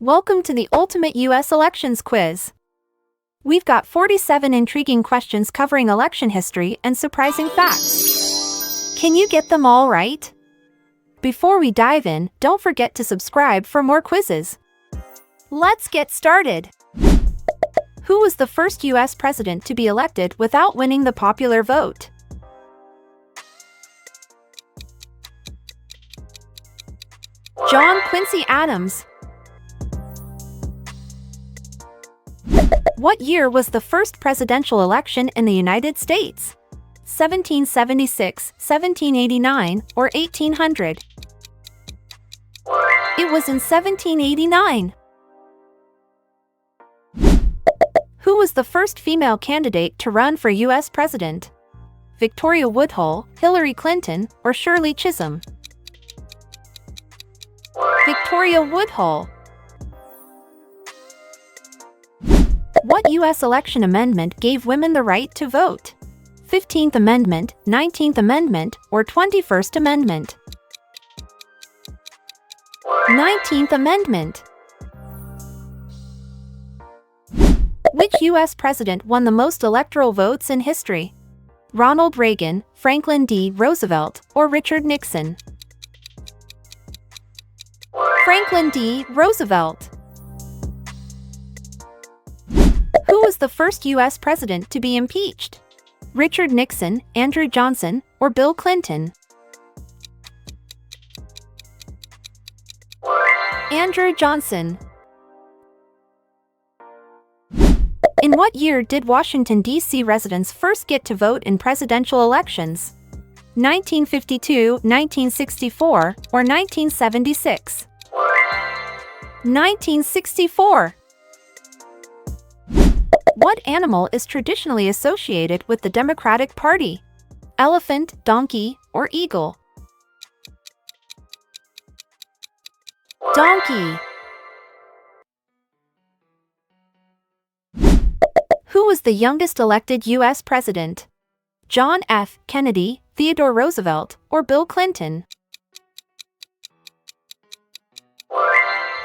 Welcome to the ultimate U.S. elections quiz. We've got 47 intriguing questions covering election history and surprising facts. Can you get them all right? Before we dive in, don't forget to subscribe for more quizzes. Let's get started. Who was the first U.S. president to be elected without winning the popular vote? John Quincy Adams. What year was the first presidential election in the United States? 1776, 1789, or 1800? It was in 1789. Who was the first female candidate to run for U.S. president? Victoria Woodhull, Hillary Clinton, or Shirley Chisholm? Victoria Woodhull. What U.S. election amendment gave women the right to vote? 15th Amendment, 19th Amendment, or 21st Amendment? 19th Amendment. Which U.S. president won the most electoral votes in history? Ronald Reagan, Franklin D. Roosevelt, or Richard Nixon? Franklin D. Roosevelt. Who was the first U.S. president to be impeached? Richard Nixon, Andrew Johnson, or Bill Clinton? Andrew Johnson. In what year did Washington, D.C. residents first get to vote in presidential elections? 1952, 1964, or 1976? 1964. What animal is traditionally associated with the Democratic Party? Elephant, donkey, or eagle? Donkey. Who was the youngest elected U.S. president? John F. Kennedy, Theodore Roosevelt, or Bill Clinton?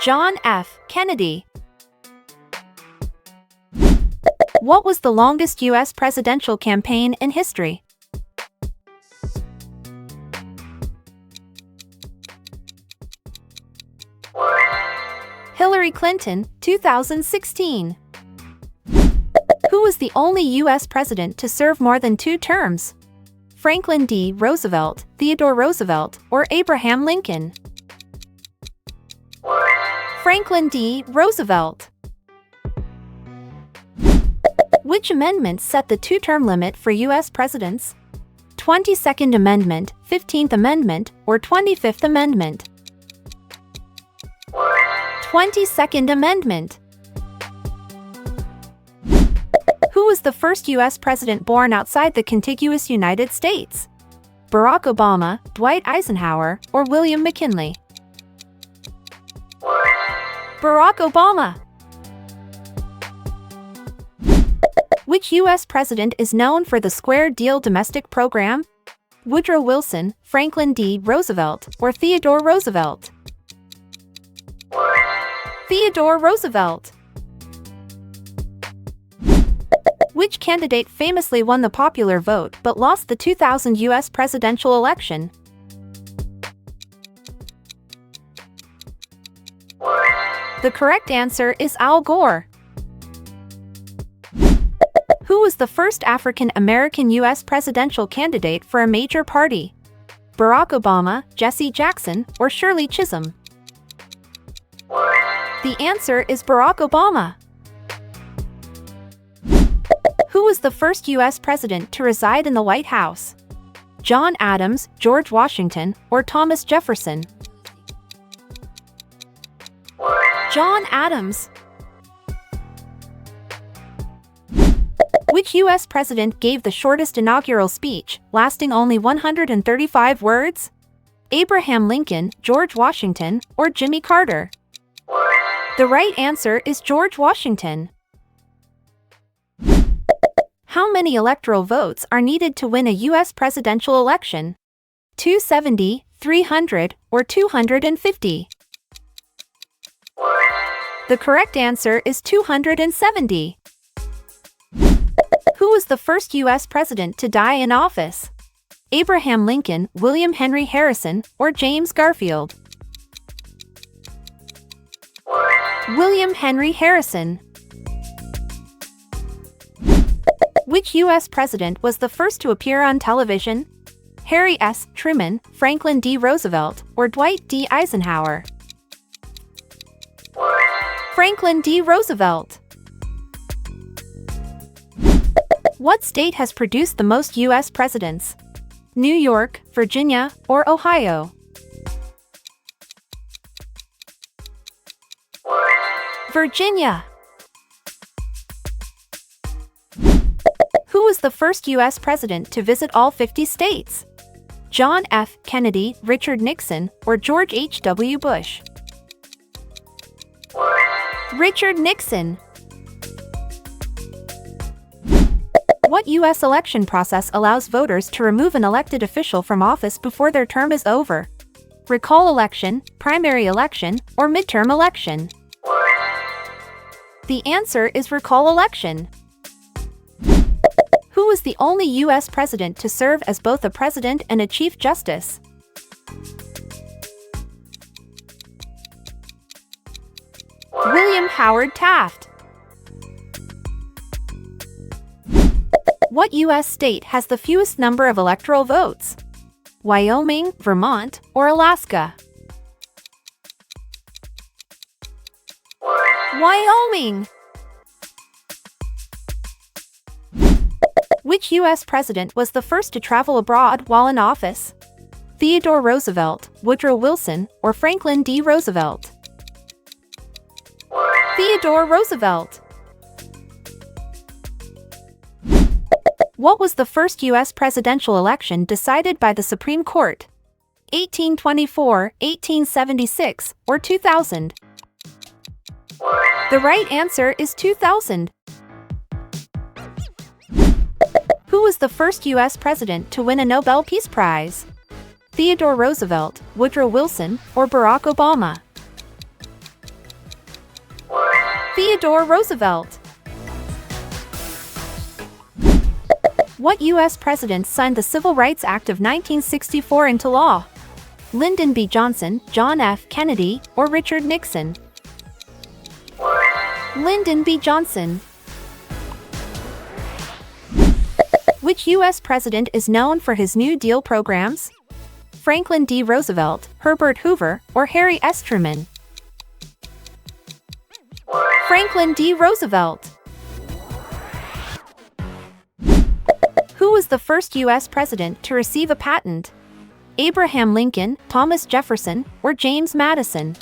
John F. Kennedy. What was the longest U.S. presidential campaign in history? Hillary Clinton, 2016. Who was the only U.S. president to serve more than 2 terms? Franklin D. Roosevelt, Theodore Roosevelt, or Abraham Lincoln? Franklin D. Roosevelt. Which amendment set the 2-term limit for U.S. presidents? 22nd Amendment, 15th Amendment, or 25th Amendment? 22nd Amendment. Who was the first U.S. president born outside the contiguous United States? Barack Obama, Dwight Eisenhower, or William McKinley? Barack Obama. Which U.S. president is known for the Square Deal domestic program? Woodrow Wilson, Franklin D. Roosevelt, or Theodore Roosevelt? Theodore Roosevelt. Which candidate famously won the popular vote but lost the 2000 U.S. presidential election? The correct answer is Al Gore. Who was the first African American U.S. presidential candidate for a major party? Barack Obama, Jesse Jackson, or Shirley Chisholm? The answer is Barack Obama. Who was the first U.S. president to reside in the White House? John Adams, George Washington, or Thomas Jefferson? John Adams. Which U.S. president gave the shortest inaugural speech, lasting only 135 words? Abraham Lincoln, George Washington, or Jimmy Carter? The right answer is George Washington. How many electoral votes are needed to win a U.S. presidential election? 270, 300, or 250? The correct answer is 270. Who was the first U.S. president to die in office? Abraham Lincoln, William Henry Harrison, or James Garfield? William Henry Harrison. Which U.S. president was the first to appear on television? Harry S. Truman, Franklin D. Roosevelt, or Dwight D. Eisenhower? Franklin D. Roosevelt. What state has produced the most U.S. presidents? New York, Virginia, or Ohio? Virginia. Who was the first U.S. president to visit all 50 states? John F. Kennedy, Richard Nixon, or George H.W. Bush? Richard Nixon. What U.S. election process allows voters to remove an elected official from office before their term is over? Recall election, primary election, or midterm election? The answer is recall election. Who was the only U.S. president to serve as both a president and a chief justice? William Howard Taft. What U.S. state has the fewest number of electoral votes? Wyoming, Vermont, or Alaska? Wyoming. Which U.S. president was the first to travel abroad while in office? Theodore Roosevelt, Woodrow Wilson, or Franklin D. Roosevelt? Theodore Roosevelt. What was the first U.S. presidential election decided by the Supreme Court? 1824, 1876, or 2000? The right answer is 2000. Who was the first U.S. president to win a Nobel Peace Prize? Theodore Roosevelt, Woodrow Wilson, or Barack Obama? Theodore Roosevelt. What U.S. president signed the Civil Rights Act of 1964 into law? Lyndon B. Johnson, John F. Kennedy, or Richard Nixon? Lyndon B. Johnson. Which U.S. president is known for his New Deal programs? Franklin D. Roosevelt, Herbert Hoover, or Harry S. Truman? Franklin D. Roosevelt. Who was the first U.S. president to receive a patent? Abraham Lincoln, Thomas Jefferson, or James Madison?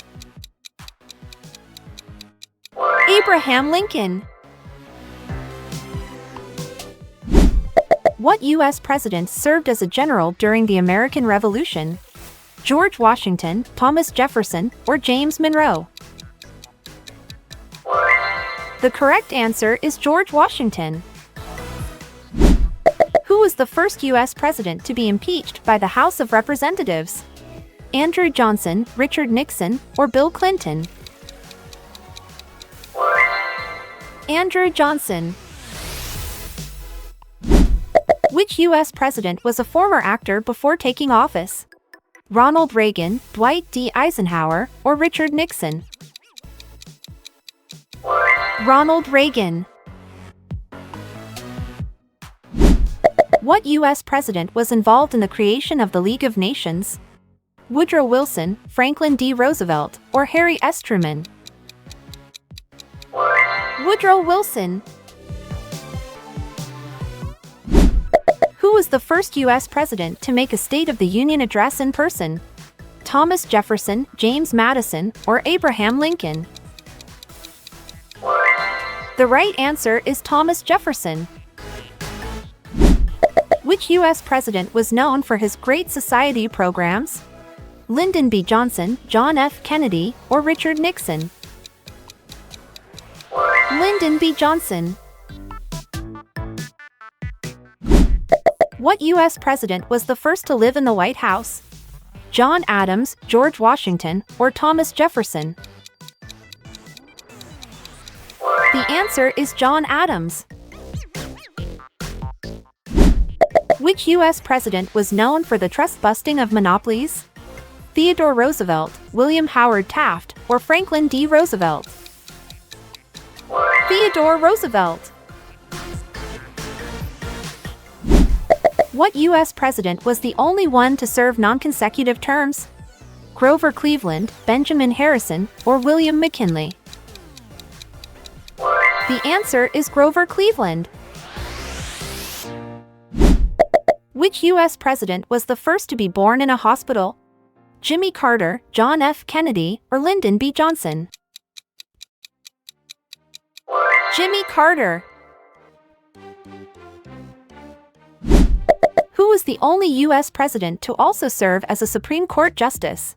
Abraham Lincoln. What U.S. president served as a general during the American Revolution? George Washington, Thomas Jefferson, or James Monroe? The correct answer is George Washington. Who was the first U.S. president to be impeached by the House of Representatives? Andrew Johnson, Richard Nixon, or Bill Clinton? Andrew Johnson. Which U.S. president was a former actor before taking office? Ronald Reagan, Dwight D. Eisenhower, or Richard Nixon? Ronald Reagan. What U.S. president was involved in the creation of the League of Nations? Woodrow Wilson, Franklin D. Roosevelt, or Harry S. Truman? Woodrow Wilson. Who was the first U.S. president to make a State of the Union address in person? Thomas Jefferson, James Madison, or Abraham Lincoln? The right answer is Thomas Jefferson. Which U.S. president was known for his Great Society programs? Lyndon B. Johnson, John F. Kennedy, or Richard Nixon? Lyndon B. Johnson. What U.S. president was the first to live in the White House? John Adams, George Washington, or Thomas Jefferson? The answer is John Adams. Which U.S. president was known for the trust-busting of monopolies? Theodore Roosevelt, William Howard Taft, or Franklin D. Roosevelt? Theodore Roosevelt. What U.S. president was the only one to serve non-consecutive terms? Grover Cleveland, Benjamin Harrison, or William McKinley? The answer is Grover Cleveland. Which U.S. president was the first to be born in a hospital? Jimmy Carter, John F. Kennedy, or Lyndon B. Johnson? Jimmy Carter. Who was the only U.S. president to also serve as a Supreme Court justice?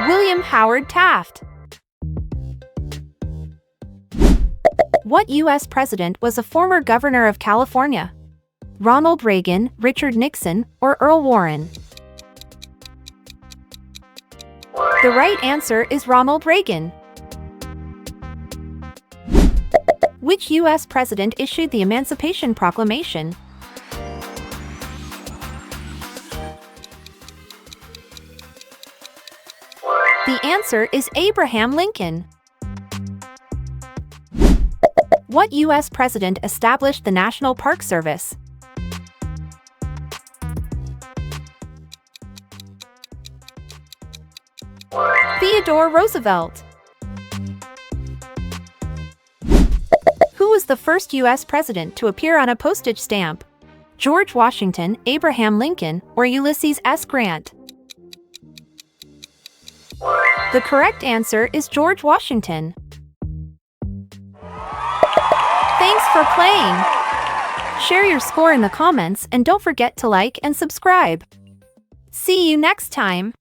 William Howard Taft. What U.S. president was a former governor of California? Ronald Reagan, Richard Nixon, or Earl Warren? The right answer is Ronald Reagan. Which U.S. president issued the Emancipation Proclamation? The answer is Abraham Lincoln. What U.S. president established the National Park Service? Theodore Roosevelt. Who was the first U.S. president to appear on a postage stamp? George Washington, Abraham Lincoln, or Ulysses S. Grant? The correct answer is George Washington. Thanks for playing! Share your score in the comments and don't forget to like and subscribe. See you next time!